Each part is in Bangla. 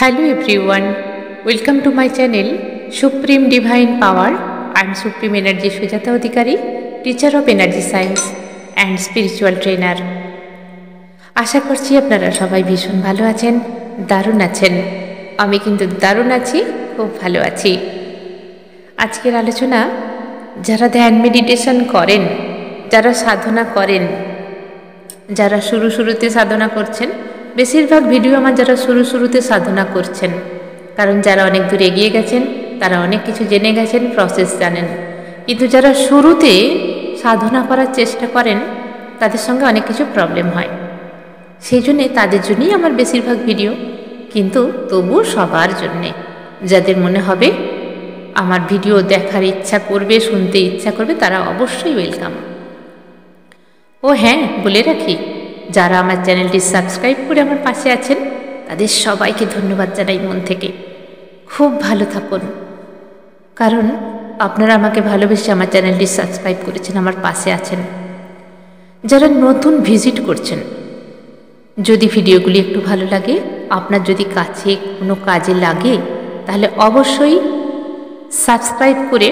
Hello everyone, welcome to my channel Supreme Divine Power. I am Supreme Energy Sujata Adhikari, teacher of Energy Science and Spiritual Trainer. আশা করছি আপনারা সবাই ভীষণ ভালো আছেন, দারুণ আছেন। আমি কিন্তু দারুণ আছি, খুব ভালো আছি। আজকের আলোচনা যারা ধ্যান মেডিটেশন করেন, যারা সাধনা করেন, যারা শুরুতে সাধনা করছেন, বেশিরভাগ ভিডিও আমার যারা শুরুতে সাধনা করছেন, কারণ যারা অনেক দূর এগিয়ে গেছেন তারা অনেক কিছু জেনে গেছেন, প্রসেস জানেন। কিন্তু যারা শুরুতে সাধনা করার চেষ্টা করেন তাদের সঙ্গে অনেক কিছু প্রবলেম হয়, সেই জন্যে তাদের জন্যই আমার বেশিরভাগ ভিডিও। কিন্তু তবুও সবার জন্যে, যাদের মনে হবে আমার ভিডিও দেখার ইচ্ছা করবে, শুনতে ইচ্ছা করবে, তারা অবশ্যই ওয়েলকাম। ও হ্যাঁ, বলে রাখি, যারা আমার চ্যানেলটি সাবস্ক্রাইব করে আমার পাশে আছেন তাদের সবাইকে ধন্যবাদ জানাই মন থেকে। খুব ভালো থাকুন, কারণ আপনারা আমাকে ভালোবেসে আমার চ্যানেলটি সাবস্ক্রাইব করেছেন, আমার পাশে আছেন। যারা নতুন ভিজিট করছেন, যদি ভিডিওগুলি একটু ভালো লাগে, আপনার যদি কাছে কোনো কাজে লাগে, তাহলে অবশ্যই সাবস্ক্রাইব করে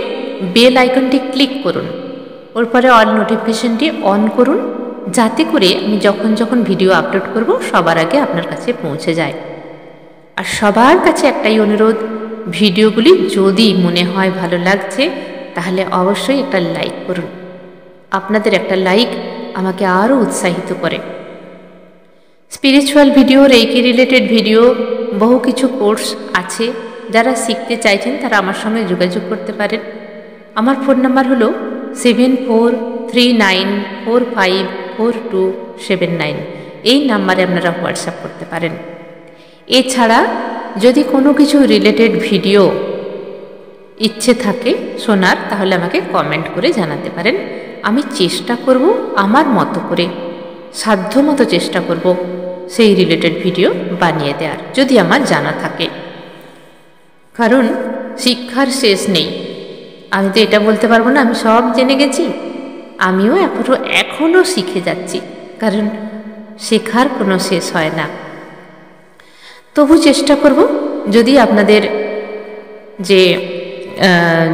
বেল আইকনটি ক্লিক করুন, ওর পরে অল নোটিফিকেশনটি অন করুন, যাতে করে আমি যখন ভিডিও আপলোড করব সবার আগে আপনার কাছে পৌঁছে যায়। আর সবার কাছে একটাই অনুরোধ, ভিডিওগুলি যদি মনে হয় ভালো লাগছে তাহলে অবশ্যই একটা লাইক করুন। আপনাদের একটা লাইক আমাকে আরও উৎসাহিত করে। Spiritual video, reiki related video, বহু কিছু কোর্স আছে। যারা শিখতে চাইছেন তারা আমার সঙ্গে যোগাযোগ করতে পারেন। আমার ফোন নাম্বার হলো 7439454279। এই নাম্বারে আপনারা হোয়াটসঅ্যাপ করতে পারেন। এছাড়া যদি কোনো কিছু রিলেটেড ভিডিও ইচ্ছে থাকে শোনার, তাহলে আমাকে কমেন্ট করে জানাতে পারেন। আমি চেষ্টা করব আমার মতো করে, সাধ্যমতো চেষ্টা করব সেই রিলেটেড ভিডিও বানিয়ে দেওয়ার, যদি আমার জানা থাকে। কারণ শিক্ষার শেষ নেই। আমি তো এটা বলতে পারবো না আমি সব জেনে গেছি। আমিও এখনও শিখে যাচ্ছি, কারণ শেখার কোনো শেষ হয় না। তবু চেষ্টা করব, যদি আপনাদের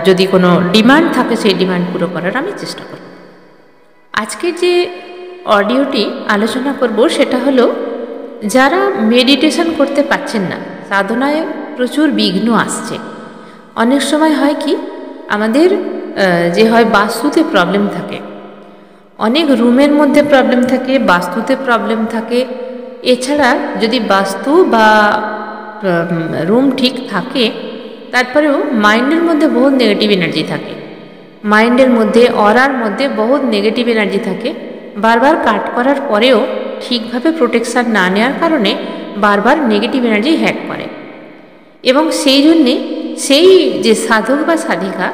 যদি কোনো ডিমান্ড থাকে সেই ডিমান্ড পুরো করার আমি চেষ্টা করব। আজকে যে অডিওটি আলোচনা করব সেটা হলো, যারা মেডিটেশন করতে পারছেন না, সাধনায় প্রচুর বিঘ্ন আসছে। অনেক সময় হয় কি, আমাদের যে হয় বাস্তুতে প্রবলেম থাকে, অনেক রুমের মধ্যে প্রবলেম থাকে, বাস্তুতে প্রবলেম থাকে। এছাড়া যদি বাস্তু বা রুম ঠিক থাকে, তারপরেও মাইন্ডের মধ্যে বহুত নেগেটিভ এনার্জি থাকে, মাইন্ডের মধ্যে অরার মধ্যে বহুত নেগেটিভ এনার্জি থাকে। বারবার কাট করার পরেও ঠিকভাবে প্রোটেকশান না নেওয়ার কারণে বারবার নেগেটিভ এনার্জি হ্যাক করে, এবং সেই জন্যে সেই যে সাধক বা সাধিকা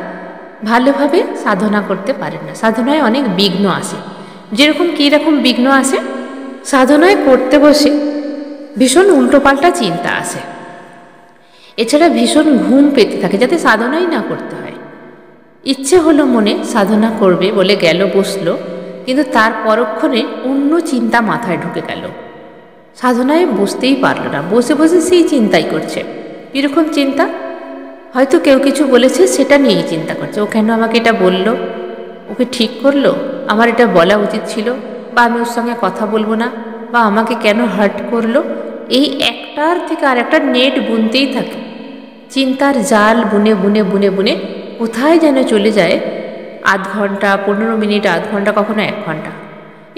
ভালোভাবে সাধনা করতে পারেন না। সাধনায় অনেক বিঘ্ন আসে। যেরকম কীরকম বিঘ্ন আসে, সাধনায় করতে বসে ভীষণ উল্টোপাল্টা চিন্তা আসে। এছাড়া ভীষণ ঘুম পেতে থাকে, যাতে সাধনাই না করতে হয়। ইচ্ছে হলো মনে সাধনা করবে বলে গেল, বসলো, কিন্তু তার পরক্ষণে অন্য চিন্তা মাথায় ঢুকে গেল, সাধনায় বসতেই পারলো না, বসে বসে সেই চিন্তাই করছে। কীরকম চিন্তা? হয়তো কেউ কিছু বলেছে, সেটা নিয়েই চিন্তা করছে। ও কেন আমাকে এটা বলল, ওকে ঠিক করলো, আমার এটা বলা উচিত ছিল, বা আমি ওর সঙ্গে কথা বলবো না, বা আমাকে কেন হার্ট করলো। এই একটার থেকে আর একটা নেট বুনতেই থাকে, চিন্তার জাল বুনে বুনে বুনে বুনে কোথায় যেন চলে যায়। আধ ঘন্টা, 15 মিনিট, আধ ঘন্টা, কখনো 1 ঘন্টা।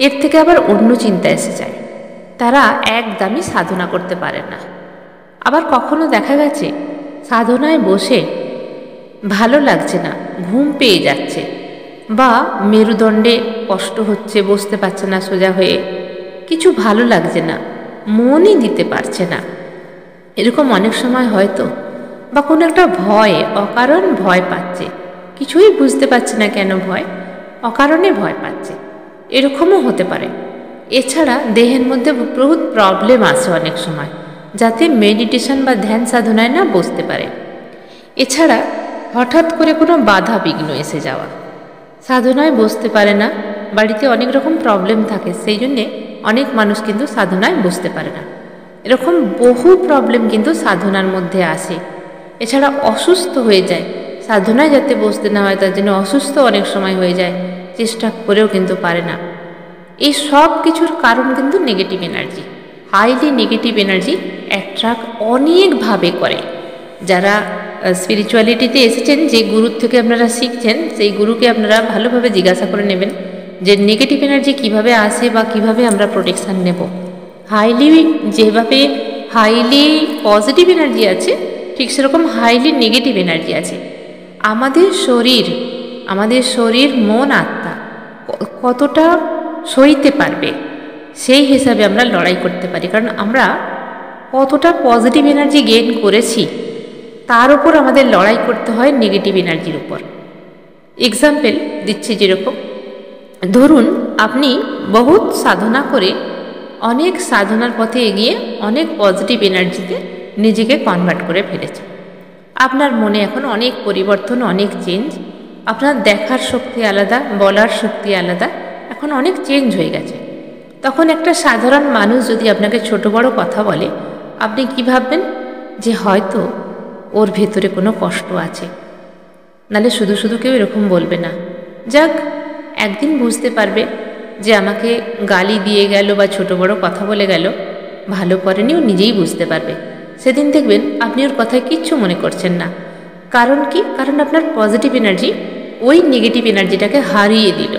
এর থেকে আবার অন্য চিন্তা এসে যায়। তারা একদমই সাধনা করতে পারে না। আবার কখনো দেখা গেছে সাধনায় বসে ভালো লাগছে না, ঘুম পেয়ে যাচ্ছে, বা মেরুদণ্ডে কষ্ট হচ্ছে, বসতে পারছে না সোজা হয়ে, কিছু ভালো লাগছে না, মনই দিতে পারছে না। এরকম অনেক সময় হয়তো, বা কোনো একটা ভয়, অকারণ ভয় পাচ্ছে, কিছুই বুঝতে পারছে না কেন ভয়, অকারণে ভয় পাচ্ছে, এরকমও হতে পারে। এছাড়া দেহের মধ্যে বহুত প্রবলেম আসে অনেক সময়, যাতে মেডিটেশন বা ধ্যান সাধনায় না বসতে পারে। এছাড়া হঠাৎ করে কোনো বাধা বিঘ্ন এসে যাওয়া, সাধনায় বসতে পারে না। বাড়িতে অনেক রকম প্রবলেম থাকে, সেই জন্যে অনেক মানুষ কিন্তু সাধনায় বসতে পারে না। এরকম বহু প্রবলেম কিন্তু সাধনার মধ্যে আসে। এছাড়া অসুস্থ হয়ে যায়, সাধনায় যাতে বসতে না হয় তার জন্য অসুস্থ অনেক সময় হয়ে যায়, চেষ্টা করেও কিন্তু পারে না। এই সব কিছুর কারণ কিন্তু negative energy. Highly negative energy attract অনেকভাবে করে। যারা স্পিরিচুয়ালিটিতে এসেছেন, যে গুরুর থেকে আপনারা শিখছেন, সেই গুরুকে আপনারা ভালোভাবে জিজ্ঞাসা করে নেবেন যে নেগেটিভ এনার্জি কিভাবে আসে বা কিভাবে আমরা প্রোটেকশান নেব। যেভাবে হাইলি পজিটিভ এনার্জি আছে, ঠিক সেরকম হাইলি নেগেটিভ এনার্জি আছে। আমাদের শরীর মন আত্মা কতটা সইতে পারবে সেই হিসাবে আমরা লড়াই করতে পারি। কারণ আমরা কতটা পজিটিভ এনার্জি গেইন করেছি তার উপর আমাদের লড়াই করতে হয় নেগেটিভ এনার্জির উপর। এক্সাম্পল দিচ্ছি, যেরকম ধরুন আপনি বহুত সাধনা করে অনেক সাধনার পথে এগিয়ে অনেক পজিটিভ এনার্জিতে নিজেকে কনভার্ট করে ফেলেছেন। আপনার মনে এখন অনেক পরিবর্তন, অনেক চেঞ্জ, আপনার দেখার শক্তি আলাদা, বলার শক্তি আলাদা, এখন অনেক চেঞ্জ হয়ে গেছে। তখন একটা সাধারণ মানুষ যদি আপনাকে ছোট বড় কথা বলে, আপনি কি ভাববেন? যে হয়তো ওর ভেতরে কোনো কষ্ট আছে, নালে শুধু শুধু কেউ এরকম বলবে না। যাক, একদিন বুঝতে পারবে যে আমাকে গালি দিয়ে গেল বা ছোট বড় কথা বলে গেল, ভালো করেনি, ও নিজেই বুঝতে পারবে। সেদিন দেখবেন আপনি ওর কথায় কিচ্ছু মনে করছেন না। কারণ কি? কারণ আপনার পজিটিভ এনার্জি ওই নেগেটিভ এনার্জিটাকে হারিয়ে দিল।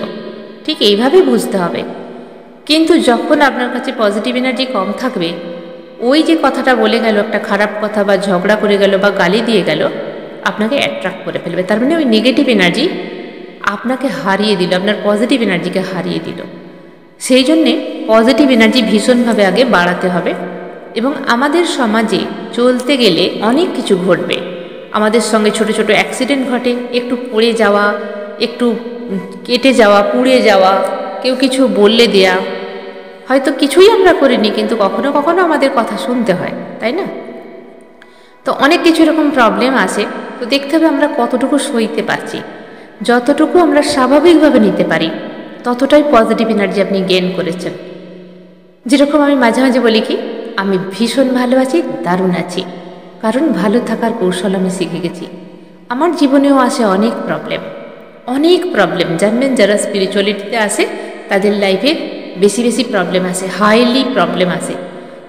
ঠিক এইভাবে বুঝতে হবে। কিন্তু যখন আপনার কাছে পজিটিভ এনার্জি কম থাকবে, ওই যে কথাটা বলে গেল, একটা খারাপ কথা বা ঝগড়া করে গেল বা গালি দিয়ে গেল, আপনাকে অ্যাট্রাক্ট করে ফেলবে। তার মানে ওই নেগেটিভ এনার্জি আপনাকে হারিয়ে দিল, আপনার পজিটিভ এনার্জিকে হারিয়ে দিল। সেই জন্যে পজিটিভ এনার্জি ভীষণভাবে আগে বাড়াতে হবে। এবং আমাদের সমাজে চলতে গেলে অনেক কিছু ঘটবে। আমাদের সঙ্গে ছোট ছোট অ্যাক্সিডেন্ট ঘটে, একটু পড়ে যাওয়া, একটু কেটে যাওয়া, পুড়ে যাওয়া, কেউ কিছু বললে দেয়া, হয়তো কিছুই আমরা করিনি কিন্তু কখনো কখনো আমাদের কথা শুনতে হয়, তাই না? তো অনেক কিছু এরকম প্রবলেম আসে। তো দেখতে হবে আমরা কতটুকু সইতে পারছি। যতটুকু আমরা স্বাভাবিকভাবে নিতে পারি ততটাই পজিটিভ এনার্জি আপনি গেইন করেছেন। যেরকম আমি মাঝে মাঝে বলি কি, আমি ভীষণ ভালো আছি, দারুণ আছি, কারণ ভালো থাকার কৌশল আমি শিখে গেছি। আমার জীবনেও আসে অনেক প্রবলেম। জানবেন, যারা স্পিরিচুয়ালিটিতে আসে তাদের লাইফে বেশি বেশি প্রবলেম আসে, হাইলি প্রবলেম আসে,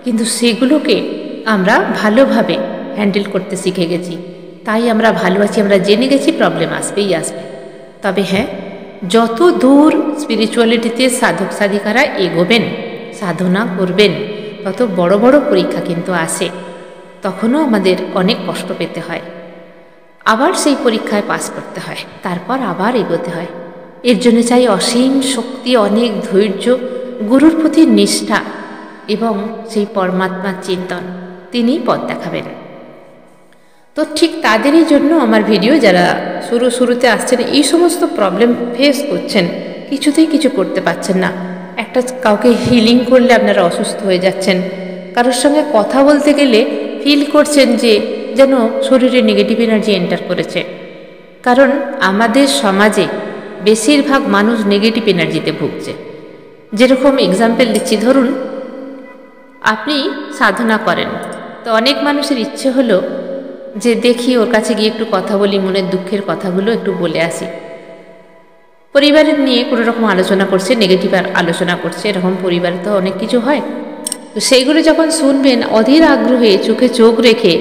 কিন্তু সেগুলোকে আমরা ভালোভাবে হ্যান্ডেল করতে শিখে গেছি। তাই আমরা ভালো আছি, আমরা জেনে গেছি প্রবলেম আসবেই আসবে। তবে হ্যাঁ, যত দূর স্পিরিচুয়ালিটিতে সাধক সাধিকারা এগোবেন, সাধনা করবেন, তত বড় বড় পরীক্ষা কিন্তু আসে। তখনও আমাদের অনেক কষ্ট পেতে হয়, আবার সেই পরীক্ষায় পাস করতে হয়, তারপর আবার এগোতে হয়। এর জন্য চাই অসীম শক্তি, অনেক ধৈর্য, গুরুর প্রতি নিষ্ঠা এবং সেই পরমাত্মার চিন্তন। তিনিই পথ দেখাবেন। তো ঠিক তাদেরই জন্য আমার ভিডিও, যারা শুরুতে আসছেন, এই সমস্ত প্রবলেম ফেস করছেন, কিছুতেই কিছু করতে পারছেন না, একটা কাউকে হিলিং করলে আপনারা অসুস্থ হয়ে যাচ্ছেন, কারোর সঙ্গে কথা বলতে গেলে ফিল করছেন যে যেন শরীরে নেগেটিভ এনার্জি এন্টার করেছে। কারণ আমাদের সমাজে বেশিরভাগ মানুষ নেগেটিভ এনার্জিতে ভুগছে। যেরকম এক্সাম্পল দিচ্ছি, ধরুন আপনি সাধনা করেন, তো অনেক মানুষের ইচ্ছে হলো যে দেখি ওর কাছে গিয়ে একটু কথা বলি, মনের দুঃখের কথাগুলো একটু বলে আসি। পরিবারের নিয়ে কোনো রকম আলোচনা করছে, নেগেটিভ আলোচনা করছে, এরকম পরিবারে তো অনেক কিছু হয়। তো সেইগুলো যখন শুনবেন অধীর আগ্রহে, চোখে চোখ রেখে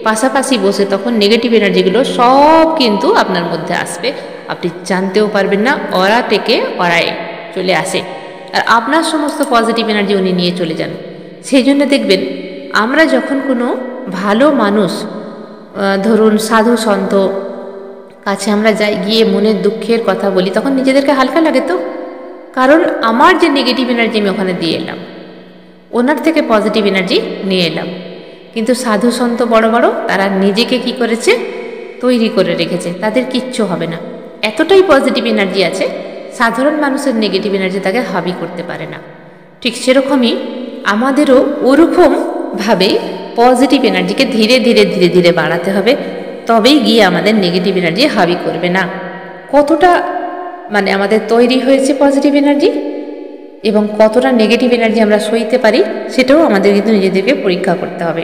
পাশাপাশি বসে, তখন নেগেটিভ এনার্জিগুলো সব কিন্তু আপনার মধ্যে আসবে, আপনি জানতেও পারবেন না। অরা থেকে অরায় চলে আসে, আর আপনার সমস্ত পজিটিভ এনার্জি উনি নিয়ে চলে যান। সেই জন্য দেখবেন আমরা যখন কোনো ভালো মানুষ, ধরুন সাধু সন্ত কাছে আমরা যাই, গিয়ে মনের দুঃখের কথা বলি, তখন নিজেদেরকে হালকা লাগে। তো কারণ আমার যে নেগেটিভ এনার্জি আমি ওখানে দিয়ে এলাম, ওনার থেকে পজিটিভ এনার্জি নিয়ে এলাম। কিন্তু সাধু সন্ত বড় বড়, তারা নিজেকে কি করেছে, তৈরি করে রেখেছে, তাদের কিচ্ছু হবে না, এতটাই পজিটিভ এনার্জি আছে। সাধারণ মানুষের নেগেটিভ এনার্জি তাকে হাবি করতে পারে না। ঠিক সেরকমই আমাদেরও ওরকমভাবে পজিটিভ এনার্জিকে ধীরে ধীরে ধীরে ধীরে বাড়াতে হবে, তবেই গিয়ে আমাদের নেগেটিভ এনার্জি হাবি করবে না। কতটা আমাদের তৈরি হয়েছে পজিটিভ এনার্জি, এবং কতটা নেগেটিভ এনার্জি আমরা সইতে পারি সেটাও আমাদের কিন্তু নিজেদেরকে পরীক্ষা করতে হবে,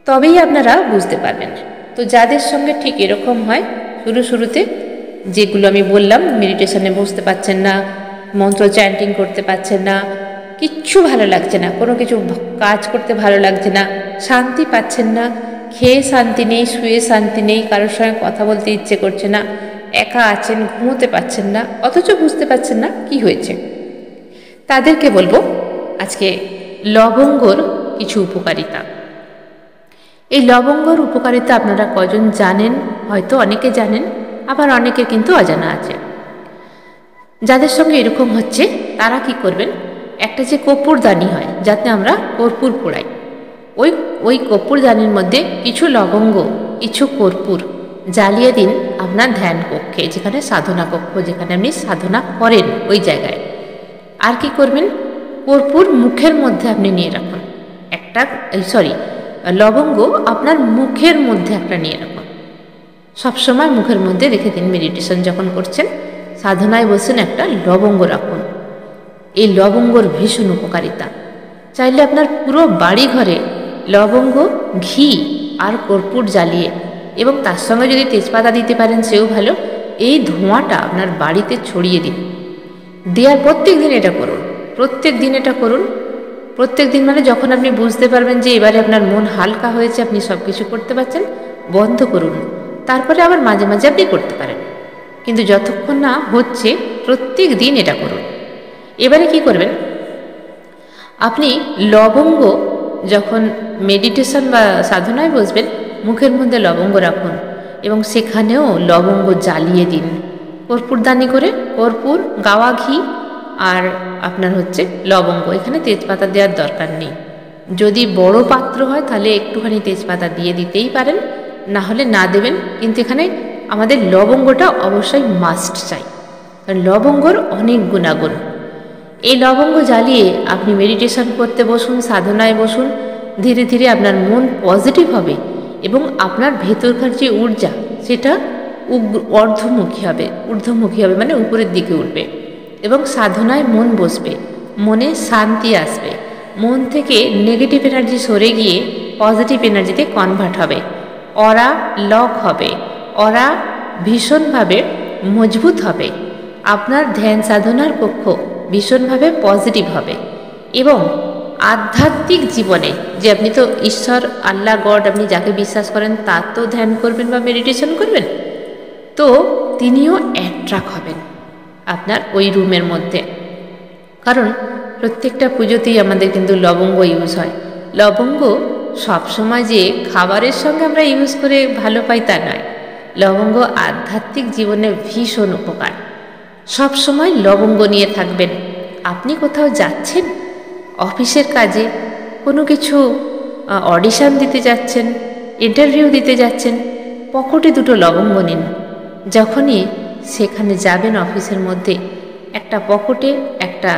তবেই আপনারা বুঝতে পারবেন। তো যাদের সঙ্গে ঠিক এরকম হয়, শুরুতে যেগুলো আমি বললাম, মেডিটেশনে বসতে পারছেন না, মন্ত্র চ্যান্টিং করতে পারছেন না, কিচ্ছু ভালো লাগছে না, কোনো কিছু কাজ করতে ভালো লাগছে না, শান্তি পাচ্ছেন না, খেয়ে শান্তি নেই, শুয়ে শান্তি নেই, কারোর সঙ্গে কথা বলতে ইচ্ছে করছে না, একা আছেন, ঘুমোতে পারছেন না, অথচ বুঝতে পারছেন না কি হয়েছে, তাদেরকে বলবো আজকে লবঙ্গর কিছু উপকারিতা। এই লবঙ্গর উপকারিতা আপনারা কজন জানেন? হয়তো অনেকে জানেন, আবার অনেকের কিন্তু অজানা আছে। যাদের সঙ্গে এরকম হচ্ছে তারা কি করবেন, একটা যে কর্পূরদানি হয় যাতে আমরা কর্পূর পোড়াই, ওই কর্পূরদানির মধ্যে কিছু লবঙ্গ, কিছু কর্পূর জ্বালিয়ে দিন আপনার ধ্যান কক্ষে, যেখানে সাধনা কক্ষ, যেখানে আপনি সাধনা করেন ওই জায়গায়। আর কি করবেন, কর্পূর মুখের মধ্যে আপনি নিয়ে রাখুন একটা, লবঙ্গ আপনার মুখের মধ্যে একটা নিয়ে রাখুন, সবসময় মুখের মধ্যে রেখে দিন। মেডিটেশন যখন করছেন, সাধনায় বসেন, একটা লবঙ্গ রাখুন। এই লবঙ্গর ভীষণ উপকারিতা। চাইলে আপনার পুরো বাড়ি ঘরে লবঙ্গ, ঘি আর কর্পূর জ্বালিয়ে, এবং তার সঙ্গে যদি তেজপাতা দিতে পারেন সেও ভালো, এই ধোঁয়াটা আপনার বাড়িতে ছড়িয়ে দিন। দেওয়ার প্রত্যেক দিন এটা করুন, প্রত্যেক দিন এটা করুন। প্রত্যেক দিন মানে যখন আপনি বুঝতে পারবেন যে এবারে আপনার মন হালকা হয়েছে, আপনি সব কিছু করতে পারছেন, বন্ধ করুন। তারপরে আবার মাঝে মাঝে আপনি করতে পারেন, কিন্তু যতক্ষণ না হচ্ছে প্রত্যেক দিন এটা করুন। এবারে কি করবেন, আপনি লবঙ্গ যখন মেডিটেশন বা সাধনায় বসবেন, মুখের মধ্যে লবঙ্গ রাখুন এবং সেখানেও লবঙ্গ জ্বালিয়ে দিন কর্পূরদানি করে। কর্পূর, গাওয়া ঘি আর আপনার হচ্ছে লবঙ্গ, এখানে তেজপাতা দেওয়ার দরকার নেই। যদি বড় পাত্র হয় তাহলে একটুখানি তেজপাতা দিয়ে দিতেই পারেন, না হলে না দেবেন, কিন্তু এখানে আমাদের লবঙ্গটা অবশ্যই মাস্ট চাই, কারণ লবঙ্গর অনেক গুণাগুণ। এই লবঙ্গ জ্বালিয়ে আপনি মেডিটেশন করতে বসুন, সাধনায় বসুন, ধীরে ধীরে আপনার মন পজিটিভ হবে এবং আপনার ভেতরকার যে ঊর্জা সেটা ঊর্ধ্বমুখী হবে, মানে উপরের দিকে উঠবে এবং সাধনায় মন বসবে, মনে শান্তি আসবে, মন থেকে নেগেটিভ এনার্জি সরে গিয়ে পজিটিভ এনার্জিতে কনভার্ট হবে, অরা লক হবে, অরা ভীষণভাবে মজবুত হবে, আপনার ধ্যান সাধনার কক্ষ ভীষণভাবে পজিটিভ হবে এবং আধ্যাত্মিক জীবনে, যে আপনি তো ঈশ্বর, আল্লাহ, গড, আপনি যাকে বিশ্বাস করেন তার তো ধ্যান করবেন বা মেডিটেশন করবেন, তো তিনিও অ্যাট্রাক্ট হবেন আপনার ওই রুমের মধ্যে। কারণ প্রত্যেকটা পুজোতেই আমাদের কিন্তু লবঙ্গ ইউজ হয়। লবঙ্গ সবসময় যে খাবারের সঙ্গে আমরা ইউজ করে ভালো পাই তা নয়, লবঙ্গ আধ্যাত্মিক জীবনে ভীষণ উপকার। সবসময় লবঙ্গ নিয়ে থাকবেন। আপনি কোথাও যাচ্ছেন, অফিসের কাজে, কোনো কিছু অডিশন দিতে যাচ্ছেন, ইন্টারভিউ দিতে যাচ্ছেন, পকেটে দুটো লবঙ্গ নিন। যখনই সেখানে যাবেন অফিসের মধ্যে, একটা পকেটে, একটা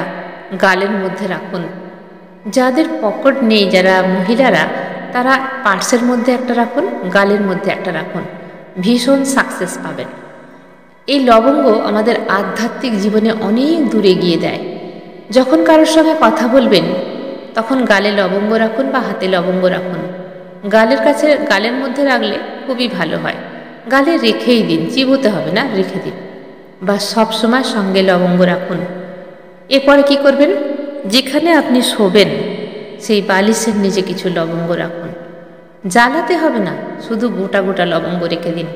গালের মধ্যে রাখুন। যাদের পকেট নেই, যারা মহিলারা, তারা পার্সের মধ্যে একটা রাখুন, গালের মধ্যে একটা রাখুন, ভীষণ সাকসেস পাবেন। এই লবঙ্গ আমাদের আধ্যাত্মিক জীবনে অনেক দূরে এগিয়ে দেয়। যখন কারোর সঙ্গে কথা বলবেন তখন গালে লবঙ্গ রাখুন বা হাতে লবঙ্গ রাখুন। গালের মধ্যে রাখলে খুবই ভালো হয়। গালে রেখেই দিন, চিবোতে হবে না, রেখে দিন, বা সব সময় সঙ্গে লবঙ্গ রাখুন। এরপরে কি করবেন, যেখানে আপনি শোবেন সেই বালিশের নিচে কিছু লবঙ্গ রাখুন। জ্বালাতে হবে না, শুধু গোটা গোটা লবঙ্গ রেখে দিন।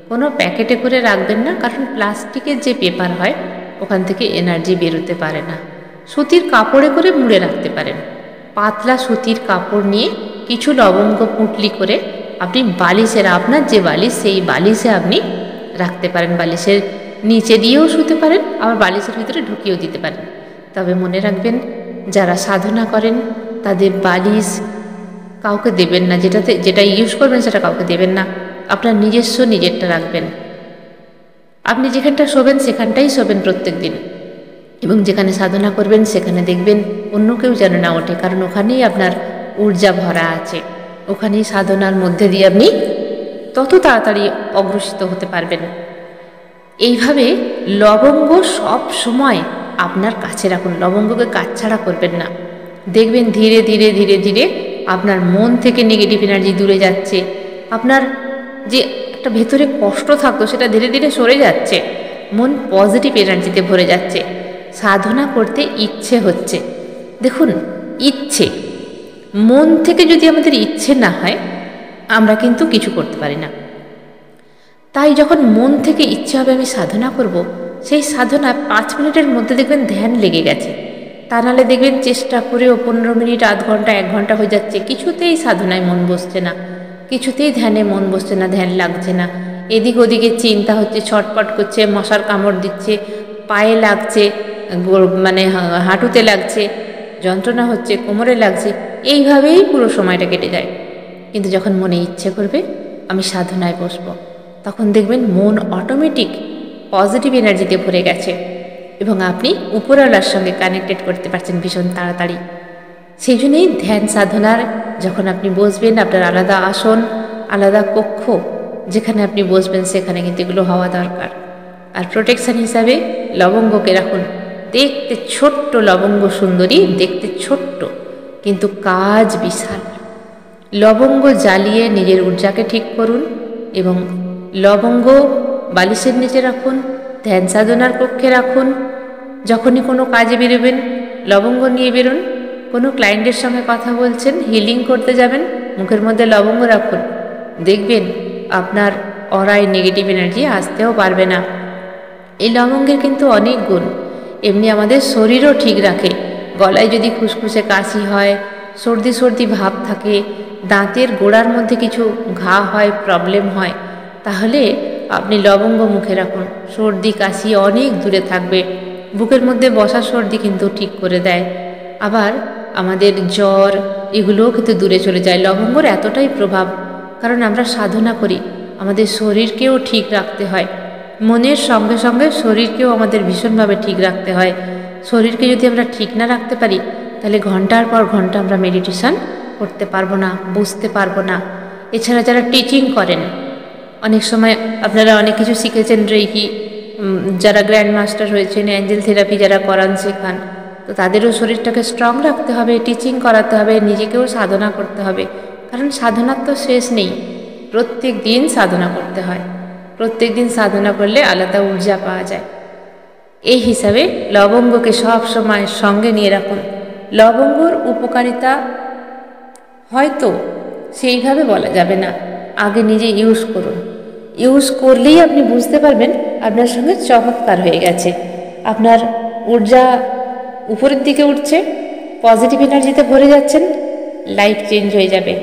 কোনো প্যাকেটে করে রাখবেন না, কারণ প্লাস্টিকের যে পেপার হয় ওখান থেকে এনার্জি বেরোতে পারে না। সুতির কাপড়ে করে মুড়ে রাখতে পারেন। পাতলা সুতির কাপড় নিয়ে কিছু লবঙ্গ পুঁটলি করে আপনি বালিশের, আপনার যে বালিশ সেই বালিশে আপনি রাখতে পারেন। বালিশের নিচে দিয়েও শুতে পারেন, আবার বালিশের ভিতরে ঢুকিয়েও দিতে পারেন। তবে মনে রাখবেন, যারা সাধনা করেন তাদের বালিশ কাউকে দেবেন না, যেটা ইউজ করবেন সেটা কাউকে দেবেন না, আপনার নিজেরটা রাখবেন। আপনি যেখানটা শোবেন সেখানটাই শোবেন প্রত্যেক দিন, এবং যেখানে সাধনা করবেন সেখানে দেখবেন অন্য কেউ যেন না ওঠে, কারণ ওখানেই আপনার ঊর্জা ভরা আছে। ওখানেই সাধনার মধ্যে দিয়ে আপনি তত তাড়াতাড়ি অগ্রসিত হতে পারবেন। এইভাবে লবঙ্গ সব সময় আপনার কাছে রাখুন, লবঙ্গকে কাছছাড়া করবেন না। দেখবেন ধীরে ধীরে ধীরে ধীরে আপনার মন থেকে নেগেটিভ এনার্জি দূরে যাচ্ছে, আপনার যে একটা ভেতরে কষ্ট থাকতো সেটা ধীরে ধীরে সরে যাচ্ছে, মন পজিটিভ এনার্জিতে ভরে যাচ্ছে, সাধনা করতে ইচ্ছে হচ্ছে। দেখুন, ইচ্ছে, মন থেকে যদি আমাদের ইচ্ছে না হয় আমরা কিন্তু কিছু করতে পারি না। তাই যখন মন থেকে ইচ্ছে হবে আমি সাধনা করব, সেই সাধনা 5 মিনিটের মধ্যে দেখবেন ধ্যান লেগে গেছে। তা নাহলে দেখবেন চেষ্টা করেও 15 মিনিট, আধ ঘন্টা, 1 ঘন্টা হয়ে যাচ্ছে, কিছুতেই সাধনায় মন বসছে না, কিছুতেই ধ্যানে মন বসছে না, ধ্যান লাগছে না। এদিক ওদিকে চিন্তা হচ্ছে, ছটপট করছে, মশার কামড় দিচ্ছে, পায়ে লাগছে, মানে হাঁটুতে লাগছে, যন্ত্রণা হচ্ছে, কোমরে লাগছে, এইভাবেই পুরো সময়টা কেটে যায়। কিন্তু যখন মনে ইচ্ছে করবে আমি সাধনায় বসবো, তখন দেখবেন মন অটোমেটিক পজিটিভ এনার্জিতে ভরে গেছে এবং আপনি উপরওয়ালার সঙ্গে কানেক্টেড করতে পারছেন ভীষণ তাড়াতাড়ি। সেই জন্যই ধ্যান সাধনার যখন আপনি বসবেন, আপনার আলাদা আসন, আলাদা কক্ষ, যেখানে আপনি বসবেন সেখানে কিন্তু এগুলো হওয়া দরকার। আর প্রোটেকশন হিসাবে লবঙ্গকে রাখুন। দেখতে ছোট্ট লবঙ্গ সুন্দরী, দেখতে ছোট্ট কিন্তু কাজ বিশাল। লবঙ্গ জ্বালিয়ে নিজের ঊর্জাকে ঠিক করুন এবং লবঙ্গ বালিশের নিচে রাখুন, ধ্যান সাধনার কক্ষে রাখুন। যখনই কোনো কাজে বেরোবেন লবঙ্গ নিয়ে বেরোন। কোনো ক্লায়েন্টের সঙ্গে কথা বলছেন, হিলিং করতে যাবেন, মুখের মধ্যে লবঙ্গ রাখুন, দেখবেন আপনার অরায় নেগেটিভ এনার্জি আসতেও পারবে না। এই লবঙ্গের কিন্তু অনেক গুণ। এমনি আমাদের শরীরও ঠিক রাখে। গলায় যদি খুসখুসে কাশি হয়, সর্দি সর্দি ভাব থাকে, দাঁতের গোড়ার মধ্যে কিছু ঘা হয়, প্রবলেম হয়, তাহলে আপনি লবঙ্গ মুখে রাখুন, সর্দি কাশি অনেক দূরে থাকবে। বুকের মধ্যে বসা সর্দি কিন্তু ঠিক করে দেয়। আবার আমাদের জ্বর এগুলোও কিন্তু দূরে চলে যায়। লবঙ্গর এতটাই প্রভাব, কারণ আমরা সাধনা করি, আমাদের শরীরকেও ঠিক রাখতে হয়, মনের সঙ্গে সঙ্গে শরীরকেও আমাদের ভীষণভাবে ঠিক রাখতে হয়। শরীরকে যদি আমরা ঠিক না রাখতে পারি তাহলে ঘন্টার পর ঘন্টা আমরা মেডিটেশন করতে পারবো না, বুঝতে পারবো না। এছাড়া যারা টিচিং করেন, অনেক সময় আপনারা অনেক কিছু শিখেছেন, রেকি, যারা গ্র্যান্ড মাস্টার হয়েছেন, অ্যাঞ্জেল থেরাপি যারা করান শেখান, তো তাদেরও শরীরটাকে স্ট্রং রাখতে হবে, টিচিং করাতে হবে, নিজেকেও সাধনা করতে হবে। কারণ সাধনার তো শেষ নেই, প্রত্যেক দিন সাধনা করতে হয়, প্রত্যেক দিন সাধনা করলে আলাদা ঊর্জা পাওয়া যায়। এই হিসাবে লবঙ্গকে সব সময় সঙ্গে নিয়ে রাখুন। লবঙ্গর উপকারিতা হয়তো সেইভাবে বলা যাবে না, আগে নিজে ইউজ করুন। ইউজ করলেই আপনি বুঝতে পারবেন আপনার সঙ্গে চমৎকার হয়ে গেছে, আপনার ঊর্জা উপরের দিকে উঠছে, পজিটিভ এনার্জিতে ভরে যাচ্ছেন, লাইফ চেঞ্জ হয়ে যাবে।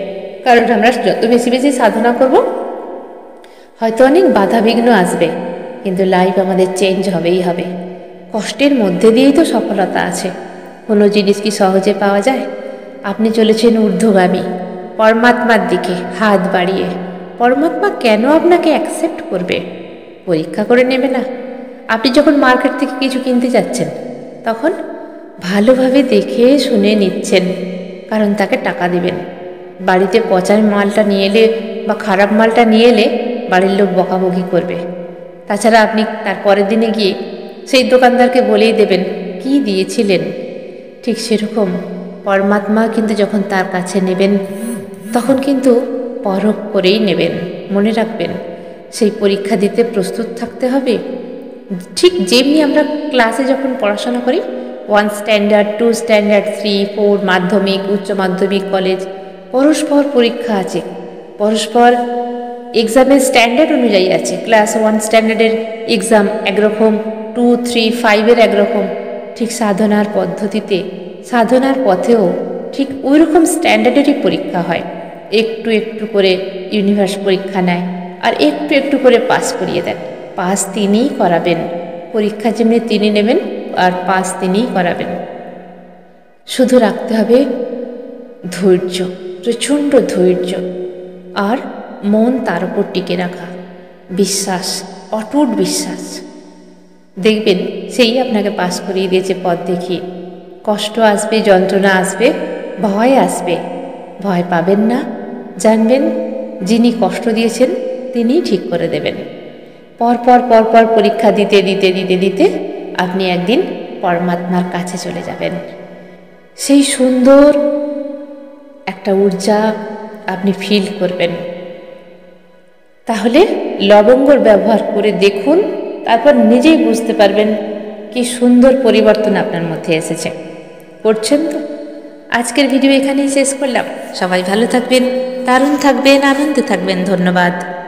কারণ আমরা যত বেশি বেশি সাধনা করব হয়তো অনেক বাধাবিঘ্ন আসবে, কিন্তু লাইফ আমাদের চেঞ্জ হবেই হবে। কষ্টের মধ্যে দিয়েই তো সফলতা আছে। কোনো জিনিস কি সহজে পাওয়া যায়? আপনি চলেছেন ঊর্ধ্বগামী পরমাত্মার দিকে হাত বাড়িয়ে। পরমাত্মা কেন আপনাকে অ্যাকসেপ্ট করবে? পরীক্ষা করে নেবে না? আপনি যখন মার্কেট থেকে কিছু কিনতে যাচ্ছেন তখন ভালোভাবে দেখে শুনে নিচ্ছেন, কারণ তাকে টাকা দেবেন। বাড়িতে পচা মালটা নিয়ে এলে বা খারাপ মালটা নিয়ে এলে বাড়ির লোক বকাবকি করবে। তাছাড়া আপনি তার পরের দিনে গিয়ে সেই দোকানদারকে বলেই দেবেন কি দিয়েছিলেন। ঠিক সেরকম পরমাত্মা কিন্তু যখন তার কাছে নেবেন তখন কিন্তু পরখ করেই নেবেন। মনে রাখবেন, সেই পরীক্ষা দিতে প্রস্তুত থাকতে হবে। ঠিক যেমনি আমরা ক্লাসে যখন পড়াশোনা করি 1 স্ট্যান্ডার্ড, 2 স্ট্যান্ডার্ড, 3, 4, মাধ্যমিক, উচ্চ মাধ্যমিক, কলেজ, পরস্পর পরীক্ষা আছে, পরস্পর এক্সামের স্ট্যান্ডার্ড অনুযায়ী আছে। ক্লাস 1 স্ট্যান্ডার্ডের এক্সাম একরকম, 2, 3, 5-এর একরকম। ঠিক সাধনার পদ্ধতিতে, সাধনার পথেও ঠিক ওই রকম স্ট্যান্ডার্ডেরই পরীক্ষা হয়। একটু একটু করে ইউনিভার্স পরীক্ষা নেয় আর একটু একটু করে পাস করিয়ে দেন। পাস তিনিই করাবেন, পরীক্ষা যেমনি তিনি নেবেন আর পাস তিনিই করাবেন। শুধু রাখতে হবে ধৈর্য, প্রচণ্ড ধৈর্য, আর মন তার উপর টিকে রাখা, বিশ্বাস, অটুট বিশ্বাস। দেখবেন সেই আপনাকে পাস করিয়ে দিয়েছে পথ দেখিয়ে। কষ্ট আসবে, যন্ত্রণা আসবে, ভয় আসবে, ভয় পাবেন না। জানবেন যিনি কষ্ট দিয়েছেন তিনিই ঠিক করে দেবেন। পরপর পরপর পরীক্ষা দিতে দিতে দিতে দিতে আপনি একদিন পরমাত্মার কাছে চলে যাবেন। সেই সুন্দর একটা ঊর্জা আপনি ফিল করবেন। তাহলে লবঙ্গর ব্যবহার করে দেখুন, তারপর নিজেই বুঝতে পারবেন কি সুন্দর পরিবর্তন আপনার মধ্যে এসেছে। করছেন তো? আজকের ভিডিও এখানেই শেষ করলাম। সবাই ভালো থাকবেন, দারুণ থাকবেন, আনন্দে থাকবেন। ধন্যবাদ।